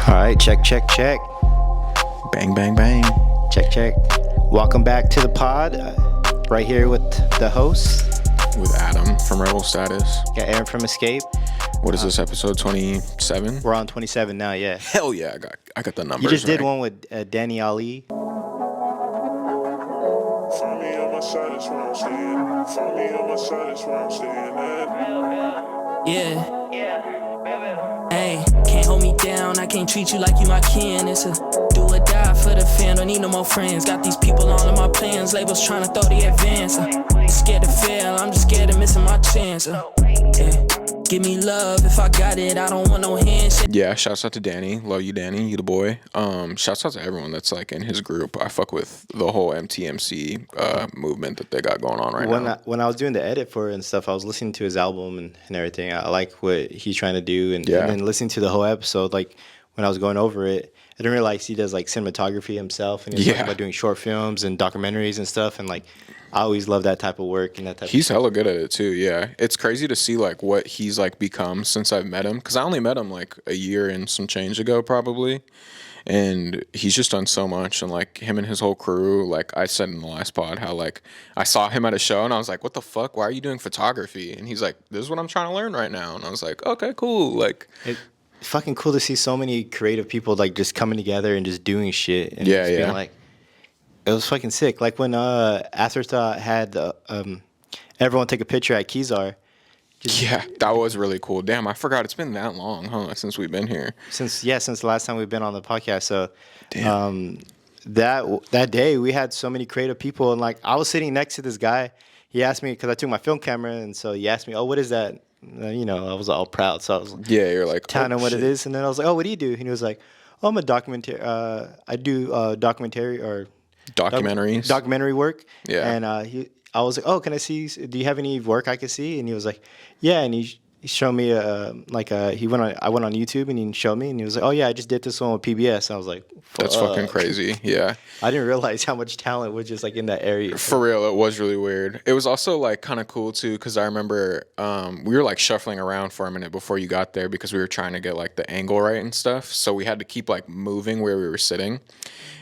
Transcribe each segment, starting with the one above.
All right, check. Bang, bang, bang. Check. Welcome back to the pod. Right here with the host. With Adam from Rebel Status. Got Aaron from Escape. What is this, episode 27? We're on 27 now, yeah. Hell yeah, I got the numbers. You just did right. one with Danny Ali. Find me on my side, that's where I'm staying. Find me on my side, that's where I'm staying at. Yeah. Hey, can't hold me down, I can't treat you like you my kin. It's a do or die for the fan, don't need no more friends. Got these people all in my plans, labels trying to throw the advance. Scared to fail, I'm just scared of missing my chance. Yeah. Give me love, if I got it, I don't want no handshake. Yeah, shouts out to Danny. Love you, Danny. You the boy. Shouts out to everyone that's like in his group. I fuck with the whole MTMC movement that they got going on right now. When I was doing the edit for it and stuff, I was listening to his album and everything. I like what he's trying to do. And then listening to the whole episode, like when I was going over it, I didn't realize he does like cinematography himself. And he's talking about doing short films and documentaries and stuff. And like, I always love that type of work and that type. He's hella good at it too. Yeah, it's crazy to see like what he's like become since I've met him. Because I only met him like a year and some change ago, probably. And he's just done so much. And like him and his whole crew, like I said in the last pod, how like I saw him at a show and I was like, "What the fuck? Why are you doing photography?" And he's like, "This is what I'm trying to learn right now." And I was like, "Okay, cool." Like, it's fucking cool to see so many creative people like just coming together and just doing shit. And just being like, it was fucking sick. Like when Afterthought had everyone take a picture at Kezar. Yeah, that was really cool. Damn, I forgot it's been that long, huh? Since we've been here. Since the last time we've been on the podcast. So that day we had so many creative people, and like I was sitting next to this guy. He asked me because I took my film camera, and so he asked me, "Oh, what is that?" And, I was all proud. So I was like, "Yeah, you're like telling him what it is," and then I was like, "Oh, what do you do?" And he was like, "Oh, I'm a documentary. I do documentary or." Documentary work. Yeah. And I was like, "Oh, can I see? Do you have any work I could see?" And he was like, "Yeah." And he showed me I went on YouTube and he showed me and he was like, "Oh yeah, I just did this one with PBS." And I was like, "That's fucking crazy." Yeah. I didn't realize how much talent was just like in that area. For real, it was really weird. It was also like kind of cool too because I remember we were like shuffling around for a minute before you got there because we were trying to get like the angle right and stuff. So we had to keep like moving where we were sitting.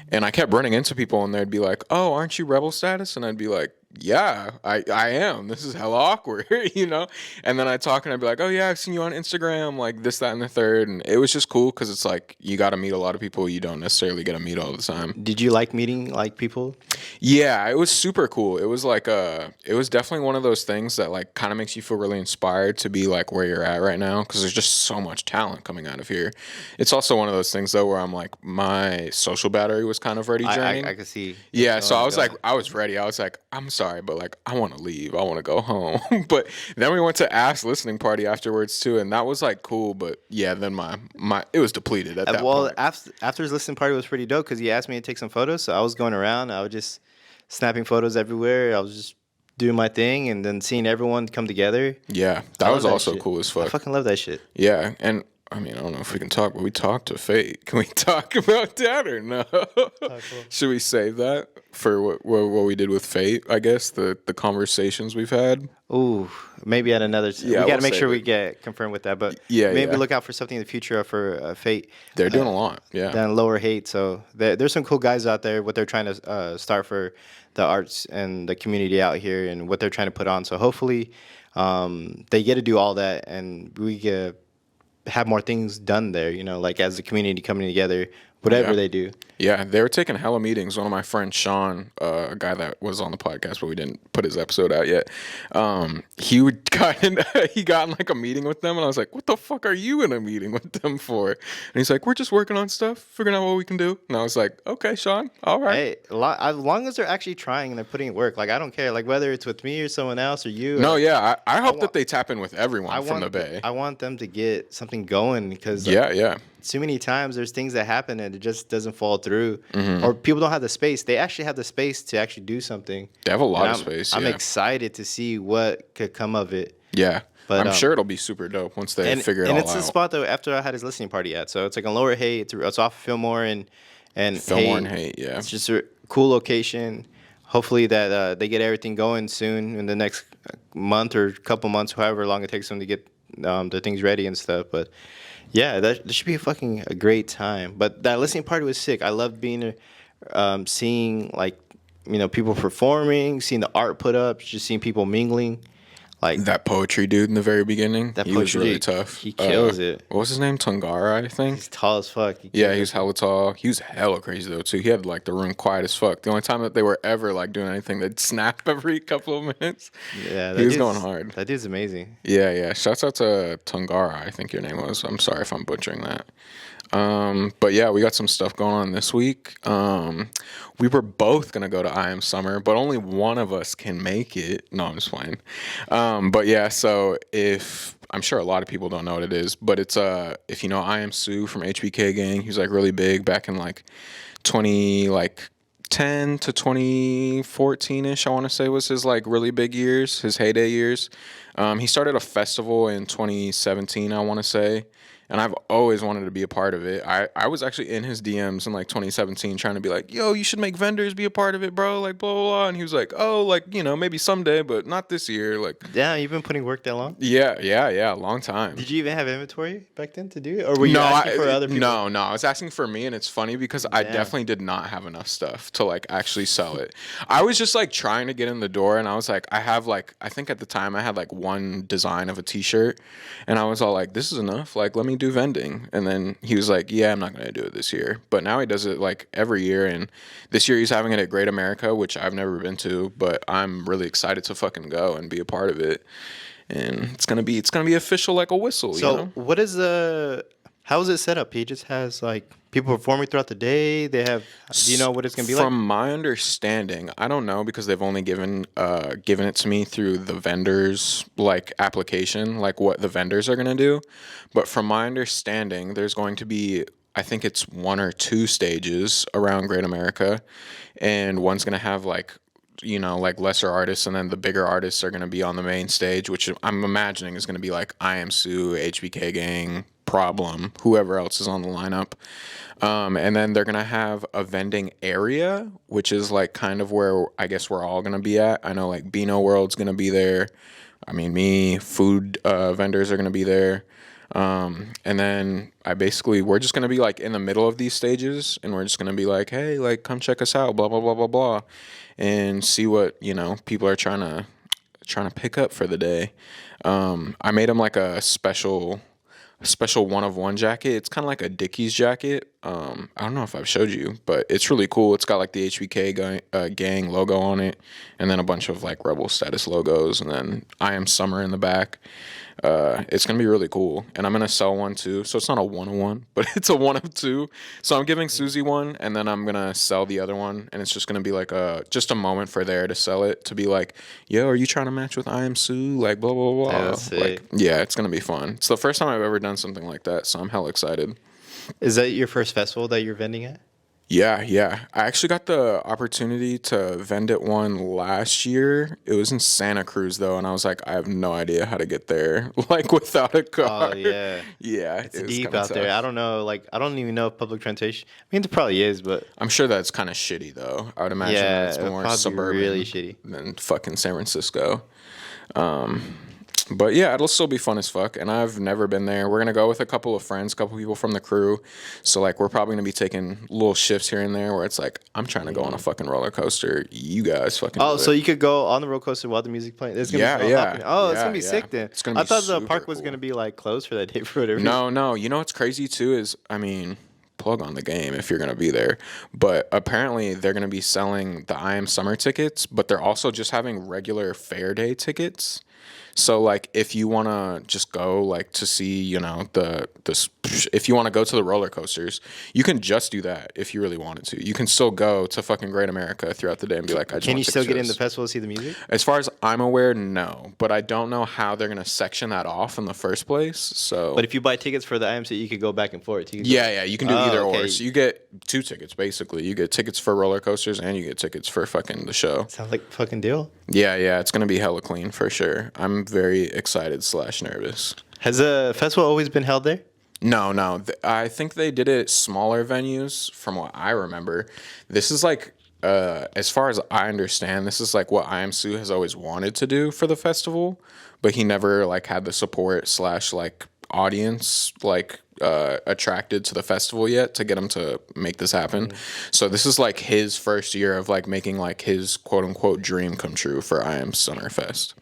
And I kept running into people, and they'd be like, "Oh, aren't you Rebel Status?" And I'd be like, "Yeah, I am. This is hella awkward," And then I'd talk, and I'd be like, "Oh, yeah, I've seen you on Instagram, like this, that, and the third." And it was just cool because it's like you got to meet a lot of people you don't necessarily get to meet all the time. Did you like meeting like people? Yeah, it was super cool. It was like it was definitely one of those things that like kind of makes you feel really inspired to be like where you're at right now because there's just so much talent coming out of here. It's also one of those things though where I'm like my social battery was kind of ready draining. I could see. Yeah, so I was like, I was ready. I was like, I'm sorry, but like I want to leave. I want to go home. But then we went to Ask listening party afterwards too, and that was like cool. But yeah, then my it was depleted at that point. After his listening party was pretty dope because he asked me to take some photos. So I was going around. I was just snapping photos everywhere. I was just doing my thing, and then seeing everyone come together. Yeah, that was also cool as fuck. I fucking love that shit. Yeah, and I mean, I don't know if we can talk, but we talked to Fate. Can we talk about that or no? Should we save that for what we did with Fate, I guess, the conversations we've had? Ooh, maybe at another time. Yeah, we got to make sure we get confirmed with that. But maybe look out for something in the future for Fate. They're doing a lot, yeah. Down Lower Hate. So there's some cool guys out there, what they're trying to start for the arts and the community out here and what they're trying to put on. So hopefully they get to do all that and we get have more things done there, like as a community coming together, whatever they do. Yeah, they were taking hella meetings. One of my friends, Sean, a guy that was on the podcast, but we didn't put his episode out yet. He got in like a meeting with them, and I was like, "What the fuck are you in a meeting with them for?" And he's like, "We're just working on stuff, figuring out what we can do." And I was like, "Okay, Sean, all right." Hey, as long as they're actually trying and they're putting in work, like I don't care, like whether it's with me or someone else or you. No, I hope that they tap in with everyone from the Bay. I want them to get something going because too many times there's things that happen and it just doesn't fall through, or people don't have the space. They actually have the space to actually do something. They have a lot of space. I'm excited to see what could come of it. Yeah, but I'm sure it'll be super dope once they figure it all out. And it's the spot though after I had his listening party at, so it's like on Lower Hate. It's off of Fillmore and Fillmore and Hate. Yeah, it's just a cool location. Hopefully that they get everything going soon in the next month or couple months, however long it takes them to get the things ready and stuff. But Yeah, that should be a great time. But that listening party was sick. I loved being, seeing like, people performing, seeing the art put up, just seeing people mingling. Like that poetry dude in the very beginning, he was really tough. He kills it. What was his name? Tungara, I think. He's tall as fuck. He was hella tall. He was hella crazy though too. He had like the room quiet as fuck. The only time that they were ever like doing anything, they'd snap every couple of minutes. Yeah, he was going hard. That dude's amazing. Yeah. Shouts out to Tungara, I think your name was. I'm sorry if I'm butchering that. But yeah, we got some stuff going on this week. We were both gonna go to IAMSU Summer, but only one of us can make it. No, I'm just playing. But yeah, so if I'm sure a lot of people don't know what it is, but it's if you know IAMSU from HBK Gang, he was like really big back in like 2010 to 2014-ish, I want to say was his like really big years, his heyday years. He started a festival in 2017, I want to say. And I've always wanted to be a part of it. I was actually in his DMs in like 2017 trying to be like, yo, you should make vendors be a part of it, bro. Like, blah, blah, blah. And he was like, oh, like, maybe someday, but not this year. Like, yeah, you've been putting work that long? Yeah, a long time. Did you even have inventory back then to do it? Or were you asking for other people? No, I was asking for me. And it's funny because I definitely did not have enough stuff to like actually sell it. I was just like trying to get in the door. And I was like, I think at the time I had like one design of a t-shirt. And I was all like, this is enough. Like, let me do vending. And then he was like, yeah, I'm not going to do it this year. But now he does it like every year. And this year he's having it at Great America, which I've never been to, but I'm really excited to fucking go and be a part of it. And it's going to be official like a whistle. So what is how is it set up? He just has like people performing throughout the day. Do you know what it's going to be like? From my understanding, I don't know because they've only given it to me through the vendors like application, like what the vendors are going to do. But from my understanding, there's going to be, I think it's 1 or 2 stages around Great America, and one's going to have like lesser artists, and then the bigger artists are going to be on the main stage, which I'm imagining is going to be like IAMSU, HBK Gang, Problem, whoever else is on the lineup. And then they're going to have a vending area, which is like kind of where I guess we're all going to be at. I know like Beano World's going to be there. I mean, food vendors are going to be there. And then we're just going to be like in the middle of these stages, and we're just going to be like, hey, like come check us out, blah, blah, blah, blah, blah, and see what, people are trying to pick up for the day. I made them like a special 1-of-1 jacket. It's kind of like a Dickies jacket. I don't know if I've showed you, but it's really cool. It's got like the HBK gang logo on it, and then a bunch of like Rebel Status logos, and then I Am Summer in the back. It's gonna be really cool, and I'm gonna sell one too. So it's not a 1-of-1, but it's a 1-of-2. So I'm giving Susie one, and then I'm gonna sell the other one, and it's just gonna be like just a moment for there to sell it, to be like, yo, are you trying to match with IAMSU? Like blah blah blah. That's like, yeah, it's gonna be fun. It's the first time I've ever done something like that, so I'm hella excited. Is that your first festival that you're vending at? Yeah. I actually got the opportunity to vend at one last year. It was in Santa Cruz though, and I was like, I have no idea how to get there, like without a car. Oh yeah, yeah. It's deep out there. I don't know. Like, I don't even know if public transportation. I mean, there probably is, but I'm sure that's kind of shitty though. I would imagine it's more suburban, really shitty than fucking San Francisco. But yeah, it'll still be fun as fuck, and I've never been there. We're gonna go with a couple of friends, a couple people from the crew. So like, we're probably gonna be taking little shifts here and there where it's like, I'm trying to go on a fucking roller coaster. You guys fucking. Oh, so you could go on the roller coaster while the music playing. It's gonna be happening. Oh, it's gonna be sick then. It's gonna be I thought the park was gonna be like closed for that day for whatever. No. You know what's crazy too is, I mean, plug on the game if you're going to be there. But apparently they're going to be selling the IAM summer tickets, but they're also just having regular fair day tickets. So like, if you want to just go like to see, if you want to go to the roller coasters, you can just do that if you really wanted to. You can still go to fucking Great America throughout the day and be like, can you still get in the festival to see the music? As far as I'm aware, no. But I don't know how they're going to section that off in the first place. So, but if you buy tickets for the IAMSU, you could go back and forth. You can do either or. So you get 2 tickets basically. You get tickets for roller coasters and you get tickets for fucking the show. Sounds like a fucking deal. Yeah, it's going to be hella clean for sure. I'm very excited / nervous. Has the festival always been held there? No. I think they did it smaller venues from what I remember. This is like, as far as I understand, this is like what IAMSU has always wanted to do for the festival, but he never like had the support / like audience like attracted to the festival yet to get him to make this happen. So this is like his first year of like making like his quote unquote dream come true for IAMSU Summer Fest.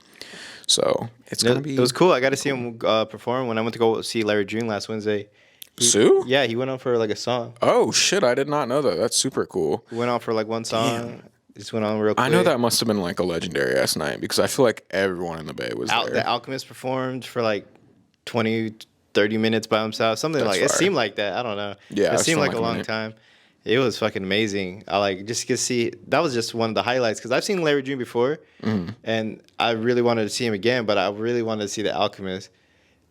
So it's gonna be. It was cool. I got to see him perform when I went to go see Larry June last Wednesday. Sue? Yeah, he went on for like a song. Oh shit! I did not know that. That's super cool. He went on for like one song. Damn. Just went on real quick. I know that must have been like a legendary ass night because I feel like everyone in the Bay was there. The Alchemist performed for like 20, 30 minutes by himself. Something That's like fire. It seemed like that. I don't know. Yeah, it seemed like a long minute. time. It was fucking amazing. I like just to see. That was just one of the highlights because I've seen Larry June before, and I really wanted to see him again. But I really wanted to see the Alchemist,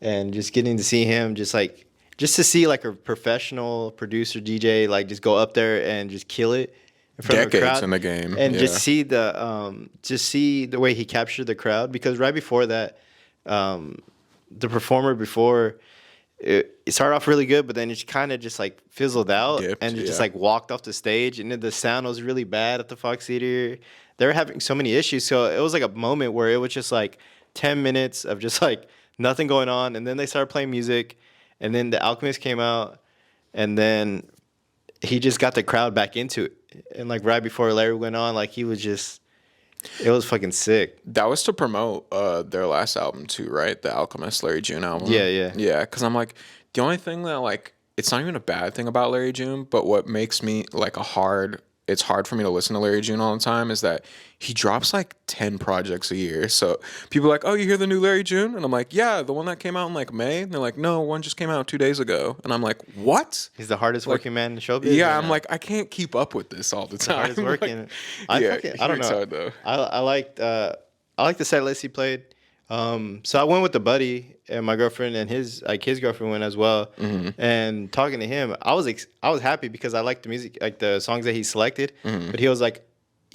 and just getting to see him, just to see like a professional producer DJ like just go up there and just kill it in front of a crowd In the game, and just see the way he captured the crowd. Because right before that, the performer before. It started off really good, but then it kind of just like fizzled out and just like walked off the stage. And then the sound was really bad at the Fox Theater. They were having so many issues. So it was like a moment where it was just like 10 minutes of just like nothing going on. And then they started playing music. And then the Alchemist came out. And then he just got the crowd back into it. And like right before Larry went on, like he was just... It was fucking sick. That was to promote their last album too, right? The Alchemist Larry June album. Yeah. Because I'm like, the only thing that like, it's not even a bad thing about Larry June, but what makes me like it's hard for me to listen to Larry June all the time is that he drops like 10 projects a year. So people are like, oh, you hear the new Larry June? And I'm like, yeah, the one that came out in like May. And they're like, no, one just came out 2 days ago. And I'm like, what? He's the hardest working man in showbiz. Yeah, I'm like, I can't keep up with this all the time. Hardest working. I don't know. hard, though. I liked the set list he played. So I went with the buddy and my girlfriend and his girlfriend went as well. And talking to him, I was happy because I liked the music, like the songs that he selected. But he was like,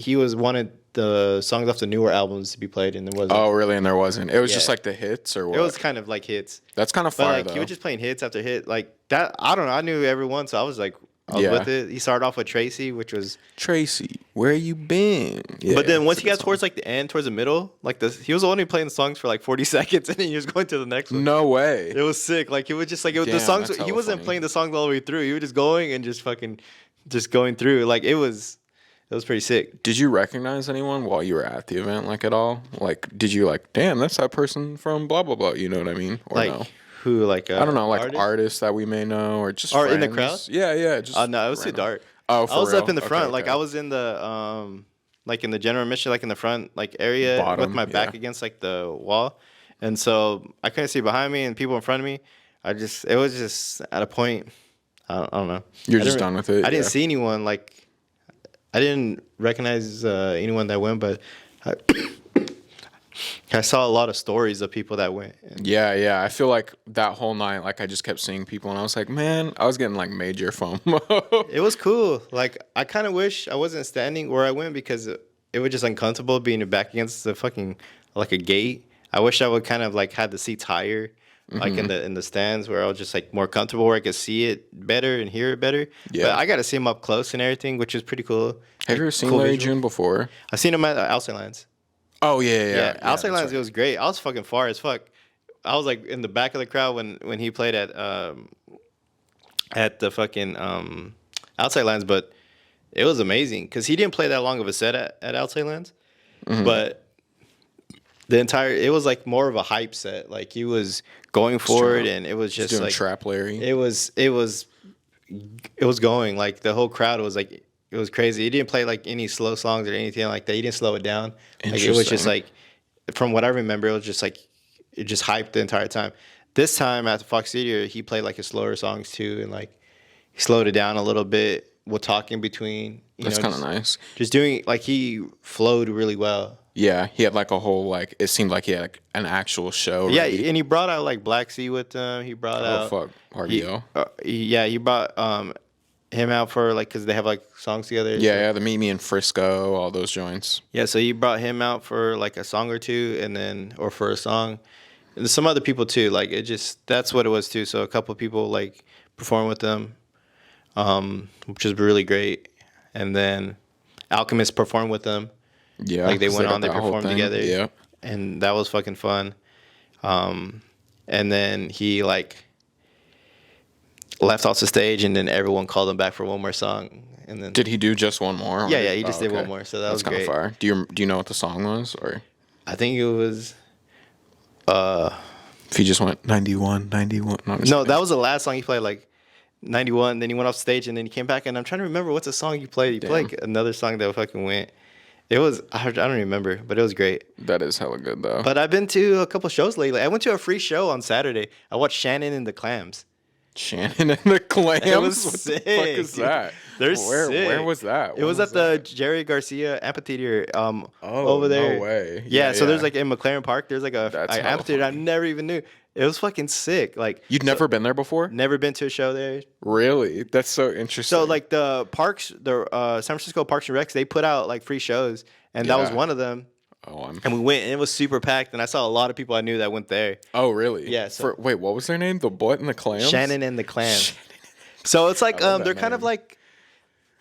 wanted the songs off the newer albums to be played, and there wasn't. Oh, really? And there wasn't. It was just like the hits, or what? It was kind of like hits. That's kind of But fire, like though. he was just playing hits after hit, like that. I don't know. I knew everyone, so I was like, I was with it. He started off with Tracy, which was Tracy. Where you been? Yeah, but then once he got towards like the end, towards the middle, like he was only playing the songs for like 40 seconds, and then he was going to the next one. No way. It was sick. Like it was just like the songs. He wasn't playing the songs all the way through. He was just going and just fucking just going through. Like it was pretty sick. Did you recognize anyone while you were at the event, like at all? Like, did you like, damn, that's that person from blah blah blah? You know what I mean? Or like no? who? Like I don't know, like artists that we may know, or just in the friends? crowd. Yeah. Just no, it was too dark. Oh, for I was real? up in the front. Okay. Like I was in the like in the general admission, like in the front like area Bottom, with my back against like the wall, and so I couldn't see behind me and people in front of me. It was just at a point. I don't know. You're just done with it. I didn't see anyone like. I didn't recognize anyone that went, but I saw a lot of stories of people that went. Yeah. I feel like that whole night, like I just kept seeing people, and I was like, man, I was getting like major FOMO. It was cool. Like I kind of wish I wasn't standing where I went because it was just uncomfortable being back against the fucking like a gate. I wish I would kind of like had the seats higher. Like in the stands where I was just like more comfortable where I could see it better and hear it better. Yeah. But I got to see him up close and everything, which is pretty cool. Have you ever seen cool Larry visual. June before? I've seen him at Outside Lands. Oh yeah. Outside Lands, right. it was great. I was fucking far as fuck. I was like in the back of the crowd when he played at the fucking Outside Lands, but it was amazing because he didn't play that long of a set at Outside Lands, but it was like more of a hype set. Like he was going forward, and it was just doing like Trap Larry. It was going like the whole crowd was like it was crazy. He didn't play like any slow songs or anything like that. He didn't slow it down. Like it was just like, from what I remember, it was just like it just hyped the entire time. This time at the Fox Theater, he played like his slower songs too, and like he slowed it down a little bit with talking between. That's kind of nice. Just doing like he flowed really well. Yeah, he had like a whole like it seemed like he had like, an actual show. Yeah, ready. and he brought out like Black Sea with him. He brought out RDO. He brought him out for like because they have like songs together. Yeah, the Meet Me in Frisco, all those joints. Yeah, so he brought him out for like a song or two, or for a song. And there's some other people too. Like that's what it was too. So a couple of people like performed with them, which is really great. And then Alchemist performed with them. Yeah, like they went on, they performed together. Yeah, and that was fucking fun. And then he like left off the stage, and then everyone called him back for one more song. And then did he do just one more? Yeah, he just did one more. So that was kind of fire. Do you know what the song was, or? I think it was. If he just went 91. No, that was the last song he played, like 91. Then he went off stage, and then he came back, and I'm trying to remember what's the song he played. He played another song that fucking went. It was, I don't remember, but it was great. That is hella good though. But I've been to a couple shows lately. I went to a free show on Saturday. I watched Shannon and the Clams. Shannon and the Clams? It was what sick. the fuck is that? They're sick. Where was that? It was at the Jerry Garcia Amphitheater over there. No way. Yeah, so there's like in McLaren Park, there's like a amphitheater. I never even knew. It was fucking sick. Like you'd never been there before? Never been to a show there. Really? That's so interesting. So like the parks, the San Francisco Parks and Recs, they put out like free shows, and that was one of them. And we went, and it was super packed, and I saw a lot of people I knew that went there. Oh, really? Yeah. So, wait, what was their name? The what and the Clams? Shannon and the Clams. So it's like they're kind of like,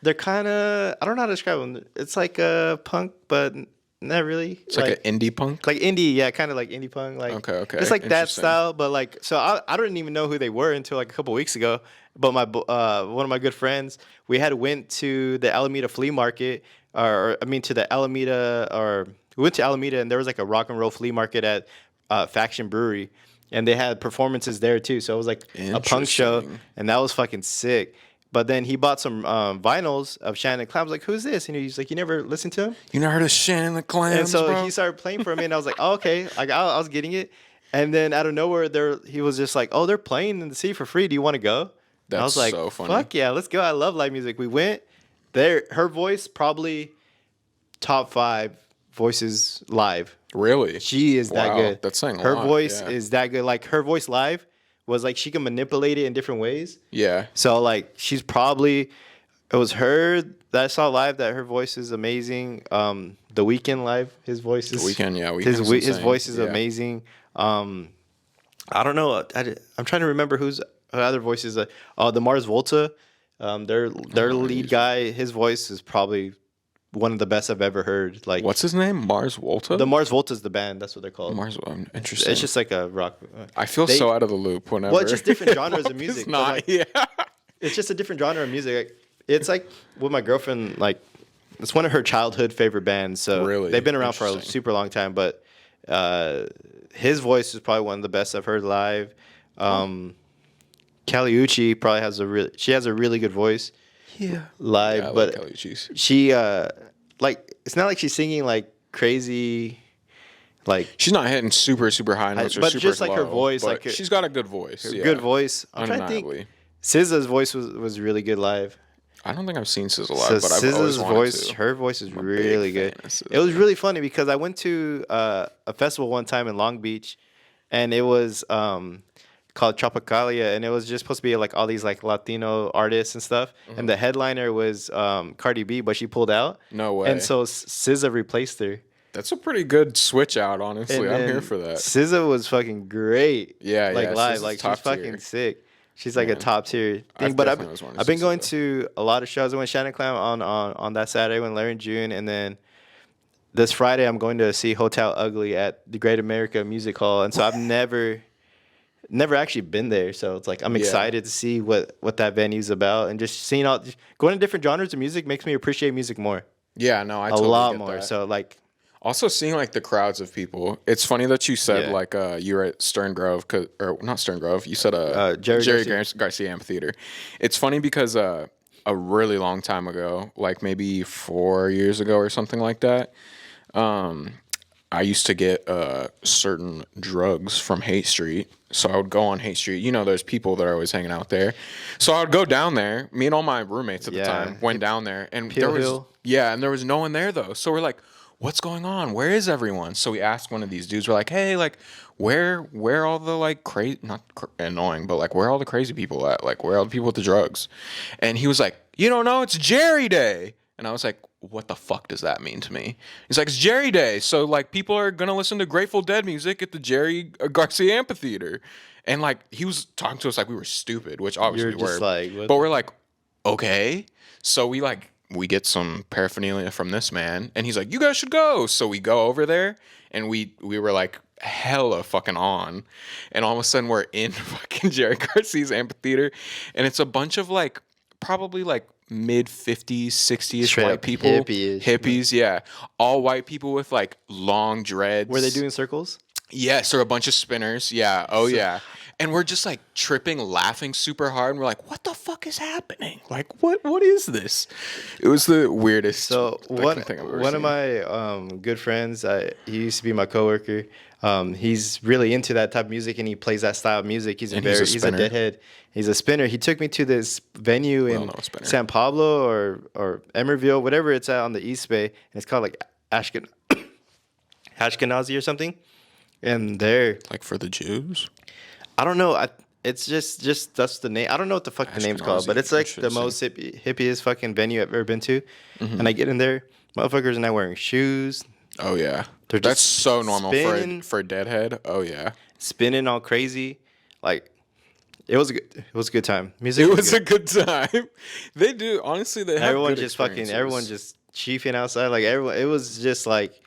I don't know how to describe them. It's like a punk, but not really. It's like an indie punk? Like indie, yeah, kind of like indie punk. Like okay. It's like that style, but like, so I didn't even know who they were until like a couple weeks ago. But my one of my good friends, we had went to the Alameda Flea Market, to the Alameda, or we went to Alameda, and there was like a rock and roll flea market at Faction Brewery, and they had performances there too. So it was like a punk show, and that was fucking sick. But then he bought some vinyls of Shannon and the Clams. Like, who's this? And he's like, you never listened to him? You never heard of Shannon and the Clams, And so bro? he started playing for me, and I was like, oh, okay. Like, I was getting it. And then out of nowhere, he was just like, oh, they're playing in the city for free. Do you want to go? That's I was like, so funny. Fuck yeah, let's go. I love live music. We went there. Her voice, probably top 5 voices live. Really? She is that good. That's saying a her lot. voice Yeah. is that good. Like, her voice live was like, she can manipulate it in different ways. Yeah. So like, she's probably, it was her that I saw live that her voice is amazing. The Weeknd live, his voice is. The Weeknd, yeah. His voice is amazing. I don't know. I'm trying to remember whose other voices. The Mars Volta, their lead guy. His voice is probably one of the best I've ever heard. Like, what's his name? Mars Volta? The Mars Volta is the band. That's what they're called. Interesting. It's just like a rock. I feel so out of the loop whenever. Well, it's just different genres of music. It's not. Like, yeah. It's just a different genre of music. It's like with my girlfriend. Like, it's one of her childhood favorite bands. So really? They've been around for a super long time. But his voice is probably one of the best I've heard live. Caliucci probably has a really good voice. Yeah. Live, yeah, but like she like, it's not like she's singing like crazy, like she's not hitting super high notes, or but super just like low, her voice, like like she's got a good voice. Yeah. Good voice. I'm trying to think. SZA's voice was really good live. I don't think I've seen SZA live, but I've always wanted voice, to. her voice is really good. It was really funny because I went to a festival one time in Long Beach, and it was called Tropicalia, and it was just supposed to be like all these like Latino artists and stuff. Mm-hmm. And the headliner was Cardi B, but she pulled out. No way. And so SZA replaced her. That's a pretty good switch out, honestly. I'm here for that. SZA was fucking great. Yeah, like live, like she's fucking sick. She's like a top tier thing. But I've been going to a lot of shows. I went Shannon Clam on that Saturday when Larry and June, and then this Friday I'm going to see Hotel Ugly at the Great America Music Hall. And so I've never actually been there, so it's like I'm excited to see what that venue's about, and just seeing going to different genres of music makes me appreciate music more. Yeah, no, I a totally lot get more. That. So like, also seeing like the crowds of people. It's funny that you said like you were at Stern Grove, or not Stern Grove. You said Jerry Garcia Amphitheater. It's funny because a really long time ago, like maybe 4 years ago or something like that. I used to get certain drugs from Haight Street. So I would go on Haight Street. You know, there's people that are always hanging out there. So I would go down there. Me and all my roommates at the time went down there. And there was no one there, though. So we're like, what's going on? Where is everyone? So we asked one of these dudes. We're like, hey, like, where all the, like, crazy, not annoying, but, like, where are all the crazy people at? Like, where are all the people with the drugs? And he was like, you don't know? It's Jerry Day. And I was like, what the fuck does that mean to me? He's like, it's Jerry Day. So, like, people are going to listen to Grateful Dead music at the Jerry Garcia Amphitheater. And, like, he was talking to us like we were stupid, which obviously we were. Like, but we're like, okay. So we, like, we get some paraphernalia from this man, and he's like, you guys should go. So we go over there, and we were like hella fucking on, and all of a sudden we're in fucking Jerry Garcia's amphitheater, and it's a bunch of like probably like mid-50s, 60s white people. Hippies, yeah. All white people with like long dreads. Were they doing circles? Yes, or a bunch of spinners. Yeah. Oh, yeah. And we're just like tripping, laughing super hard. And we're like, what the fuck is happening? Like, what is this? It was the weirdest. So one of my good friends, he used to be my coworker. He's really into that type of music, and he plays that style of music. He's a deadhead. He's a spinner. He took me to this venue in San Pablo or Emerville, whatever it's at on the East Bay, and it's called like Ashkenazi or something. And they're like for the Jews. I don't know. It's just that's the name. I don't know what the fuck the name's called, but it's like the most hippiest fucking venue I've ever been to. Mm-hmm. And I get in there, motherfuckers are not wearing shoes. Oh yeah, that's so normal for a deadhead. Oh yeah, spinning all crazy. Like it was a good time. Music. It was a good time. They do honestly. They have everyone just chiefing outside. Like everyone, it was just like.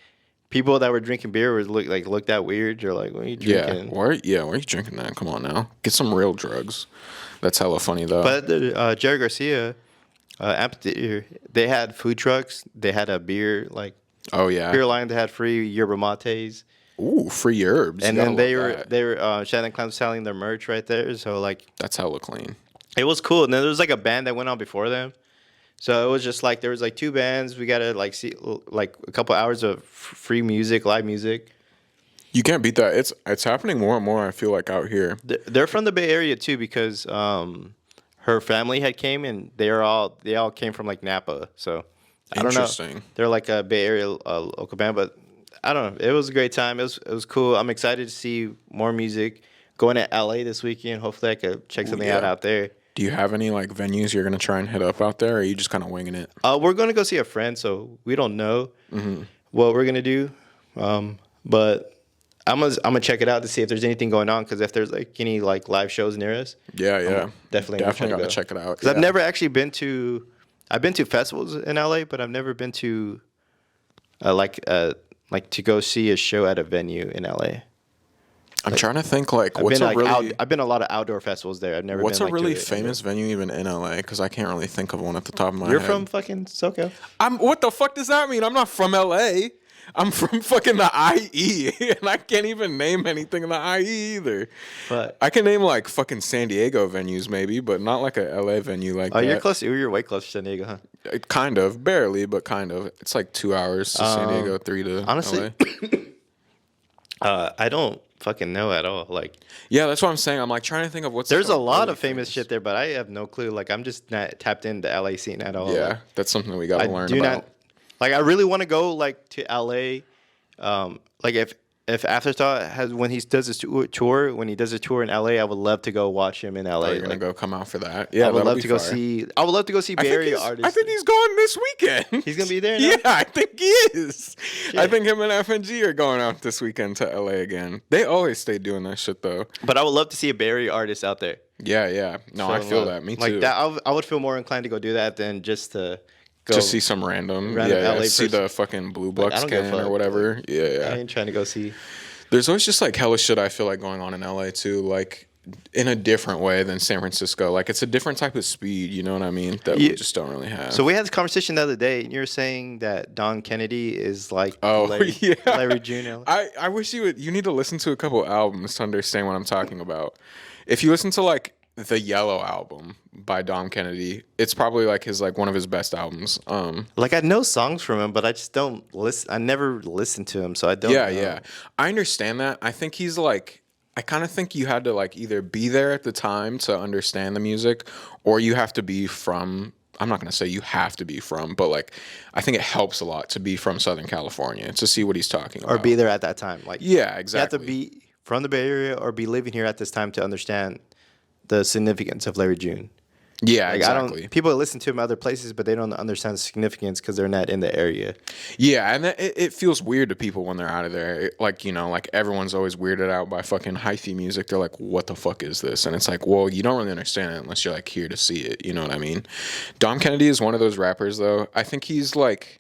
People that were drinking beer looked that weird. You're like, what are you drinking? Why are you drinking that? Come on now. Get some real drugs. That's hella funny, though. But Jerry Garcia, amphitheater, they had food trucks. They had a beer, beer line that had free yerba mates. Ooh, free herbs. And then they were Shannon Clown selling their merch right there. So, like. That's hella clean. It was cool. And then there was, like, a band that went on before them. So it was just like there was like two bands. We got to like see like a couple hours of free music, live music. You can't beat that. It's happening more and more. I feel like out here. They're from the Bay Area too because her family had came and they all came from like Napa. So I don't know. They're like a Bay Area local band, but I don't know. It was a great time. It was cool. I'm excited to see more music. Going to LA this weekend. Hopefully I could check something out there. Do you have any like venues you're gonna try and hit up out there, or are you just kind of winging it? We're gonna go see a friend, so we don't know what we're gonna do. But I'm gonna check it out to see if there's anything going on. Because if there's like any like live shows near us, definitely gotta check it out. Because I've never actually been to. I've been to festivals in LA, but I've never been to like to go see a show at a venue in LA. I'm trying to think I've been a lot of outdoor festivals there. I've never. What's been, a really famous venue even in LA? Because I can't really think of one at the top of my head. You're from fucking SoCal. What the fuck does that mean? I'm not from LA. I'm from fucking the IE, and I can't even name anything in the IE either. But I can name like fucking San Diego venues maybe, but not like a LA venue like that. You're close. You're way close to San Diego, huh? Kind of, barely, but kind of. It's like 2 hours to San Diego, 3 to honestly, LA. I don't fucking know at all. Like, yeah, that's what I'm saying. I'm like trying to think of there's a lot of famous shit there, but I have no clue. Like, I'm just not tapped into LA scene at all. Yeah, like, that's something that we gotta learn about. I really want to go like to LA. Like if Afterthought has when he does his tour, when he does a tour in LA, I would love to go watch him in LA. Oh, you're gonna go come out for that? Yeah, I would love to go see. I would love to go see Bay Area artists. I think he's going this weekend. He's gonna be there now? Yeah, I think he is. Shit. I think him and FNG are going out this weekend to LA again. They always stay doing that shit though. But I would love to see a Bay Area artist out there. Yeah. No, so, I feel that. Me too. Like that, I would feel more inclined to go do that than just to. Just see some random LA see the fucking Blue Bucks can or whatever. Yeah. I ain't trying to go see. There's always just like hella shit I feel like going on in LA too, like in a different way than San Francisco. Like it's a different type of speed, you know what I mean? That we just don't really have. So we had this conversation the other day, and you're saying that Don Kennedy is like Larry June. I wish you need to listen to a couple albums to understand what I'm talking about. If you listen to like the Yellow album by Dom Kennedy, it's probably like one of his best albums. Like I know songs from him, but I just don't listen. I never listened to him, so I don't know. Yeah. I understand that. I think he's like, I kind of think you had to like either be there at the time to understand the music, or you have to be from, I'm not going to say you have to be from, but like I think it helps a lot to be from Southern California to see what he's talking about. Or be there at that time. Like yeah, exactly. You have to be from the Bay Area or be living here at this time to understand the significance of Larry June. Yeah, like, exactly. People listen to him other places, but they don't understand the significance because they're not in the area. Yeah, and it feels weird to people when they're out of there. Like, you know, like everyone's always weirded out by fucking hyphy music. They're like, what the fuck is this? And it's like, well, you don't really understand it unless you're like here to see it. You know what I mean? Dom Kennedy is one of those rappers, though. I think he's like,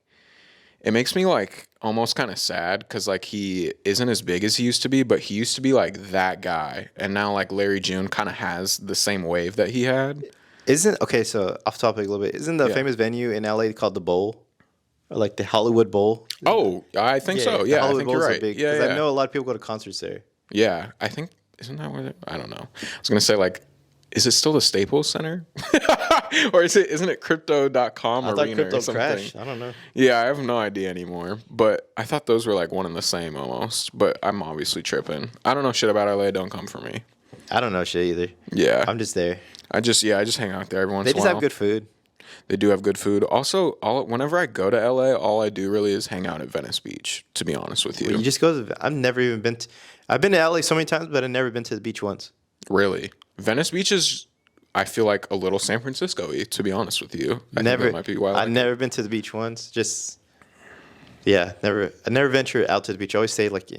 it makes me like almost kind of sad because like he isn't as big as he used to be, but he used to be like that guy. And now like Larry June kind of has the same wave that he had. So off topic a little bit. Isn't the famous venue in LA called the Bowl? Or like the Hollywood Bowl? Oh, I think so. Yeah, I think you're right. Because I know a lot of people go to concerts there. Yeah, I think, isn't that where I don't know. I was going to say like, is it still the Staples Center? Or isn't it crypto.com arena or something? Crashed. I don't know. Yeah, I have no idea anymore. But I thought those were like one and the same almost. But I'm obviously tripping. I don't know shit about LA. Don't come for me. I don't know shit either. Yeah. I'm just there. I just hang out there every once in a while. They just have good food. They do have good food. Also, whenever I go to LA, all I do really is hang out at Venice Beach, to be honest with you. Well, you just go to, I've never even been to, I've been to LA so many times, but I've never been to the beach once. Really? Venice Beach is, I feel like, a little San Francisco-y, to be honest with you. I think that might be why I've never been to the beach once. Just, yeah, never. I never venture out to the beach. I always stay like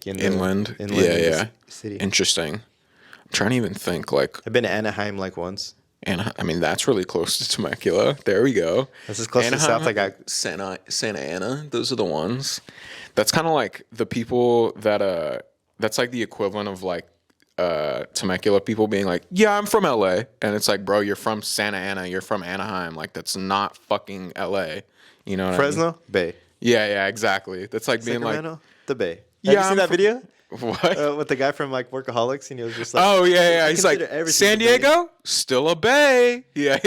in inland. In Yeah. the city. Interesting. I'm trying to even think, like... I've been to Anaheim like once. I mean, that's really close to Temecula. There we go. That's as close to the south I got. Santa Ana. Those are the ones. That's kind of like the people that that's like the equivalent of like Temecula people being like, yeah, I'm from LA, and it's like, bro, you're from Santa Ana. You're from Anaheim. Like that's not fucking LA. You know what Fresno I mean? Bay. Yeah, exactly. That's like being Sacramento, like the Bay. Have you seen that video? What? With the guy from like Workaholics, and he was just like, oh yeah. He's like, San Diego, still a bay. Yeah.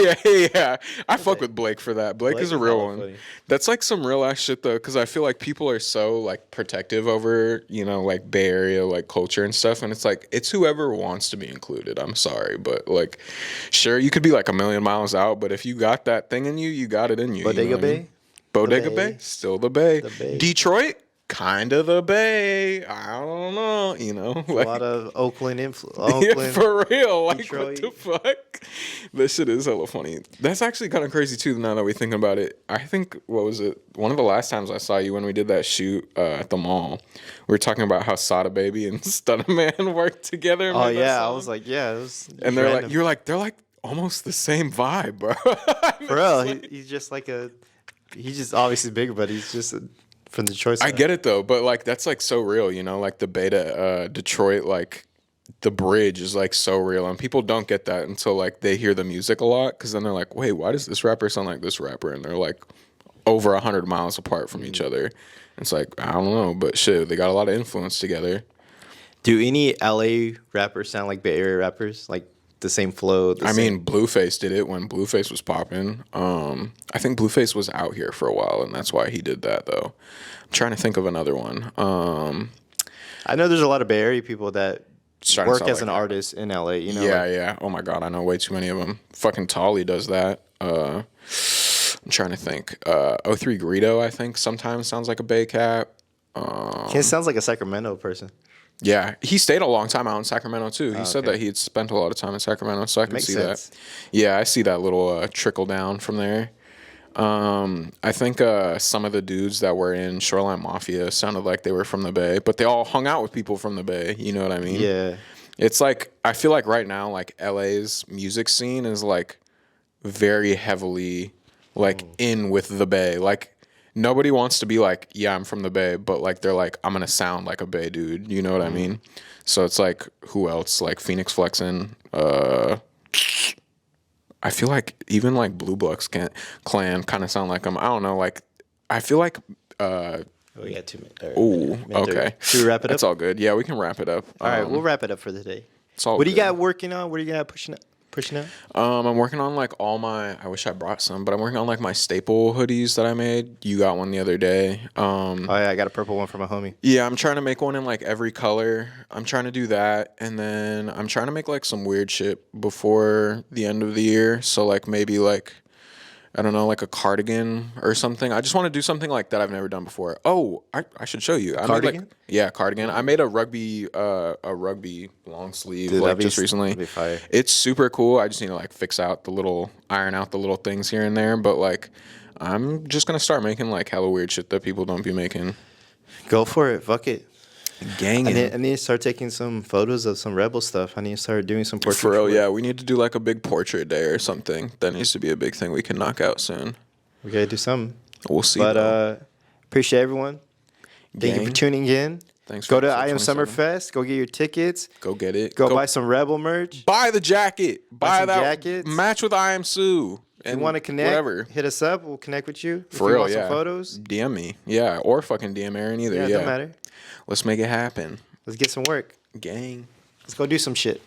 I fuck with Blake for that. Blake is a real one. Funny. That's like some real ass shit though, because I feel like people are so like protective over, you know, like Bay Area like culture and stuff, and it's like it's whoever wants to be included. I'm sorry, but like, sure, you could be like a million miles out, but if you got that thing in you, you got it in you. Bodega you know Bay. Bodega Bay, still the Bay. The Bay. Detroit. Kind of the Bay. I don't know. You know, like, a lot of Oakland influence. Yeah, for real. Like, Detroit. What the fuck? This shit is hella funny. That's actually kind of crazy too. Now that we think about it, I think what was it? One of the last times I saw you when we did that shoot at the mall, we were talking about how Sada Baby and Stunna Man worked together. Oh yeah, I was like, yeah, it was. And they're random. Like, you're like, they're like almost the same vibe, bro. For real, he's just like he's just obviously bigger, but he's just. From the Detroit side. I get it though, but like that's like so real, you know, like the Beta Detroit, like the bridge is like so real, and people don't get that until like they hear the music a lot, because then they're like, wait, why does this rapper sound like this rapper? And they're like over 100 miles apart from each other. It's like, I don't know, but shit, they got a lot of influence together. Do any LA rappers sound like Bay Area rappers? Like the same flow? I mean, Blueface did it when Blueface was popping. I think Blueface was out here for a while, and that's why he did that, though. I'm trying to think of another one. I know there's a lot of Bay Area people that work as an artist in LA. You know? Yeah. Oh my god, I know way too many of them. Fucking Tolly does that. I'm trying to think. 03 Greedo, I think, sometimes sounds like a Bay Cat. He sounds like a Sacramento person. Yeah, he stayed a long time out in Sacramento too. He said that he had spent a lot of time in Sacramento, so I can see that. Yeah, I see that little trickle down from there. I think some of the dudes that were in Shoreline Mafia sounded like they were from the Bay, but they all hung out with people from the Bay. You know what I mean? Yeah. It's like, I feel like right now, like LA's music scene is like very heavily like in with the Bay. Like, nobody wants to be like, yeah, I'm from the Bay, but like they're like, I'm gonna sound like a Bay dude. You know what I mean? So it's like, who else? Like Phoenix Flexin. I feel like even like Blue Bucks Clan kind of sound like them. I don't know. Like, I feel like. We got 2 minutes. Oh, okay. Should we wrap it up? It's all good. Yeah, we can wrap it up. All right, we'll wrap it up for the day. It's all what do good. you got working on? What do you got pushing out? I'm working on like all my, I wish I brought some, but I'm working on like my staple hoodies that I made. You got one the other day. Oh yeah, I got a purple one from a homie. Yeah, I'm trying to make one in like every color. I'm trying to do that, and then I'm trying to make like some weird shit before the end of the year. So like maybe like I don't know, like a cardigan or something. I just want to do something like that I've never done before. Oh, I should show you. Cardigan? Cardigan. I made a rugby long sleeve just recently. That'd be fire. It's super cool. I just need to like iron out the little things here and there. But like, I'm just gonna start making like hella weird shit that people don't be making. Go for it. Fuck it. Gang I need to start taking some photos of some Rebel stuff. I need to start doing some portraits. For real, yeah. We need to do like a big portrait day or something. That needs to be a big thing we can knock out soon. We gotta do something. We'll see. But appreciate everyone. Thank you for tuning in. Thanks. Go to IAM Summerfest. Go get your tickets. Go get it. Go buy some Rebel merch. Buy the jacket. Buy that jackets. Match with IAMSU. If you want to connect, whatever. Hit us up. We'll connect with you. For real, some photos. DM me. Yeah, or fucking DM Aaron either. Yeah, it don't matter. Let's make it happen. Let's get some work. Gang. Let's go do some shit.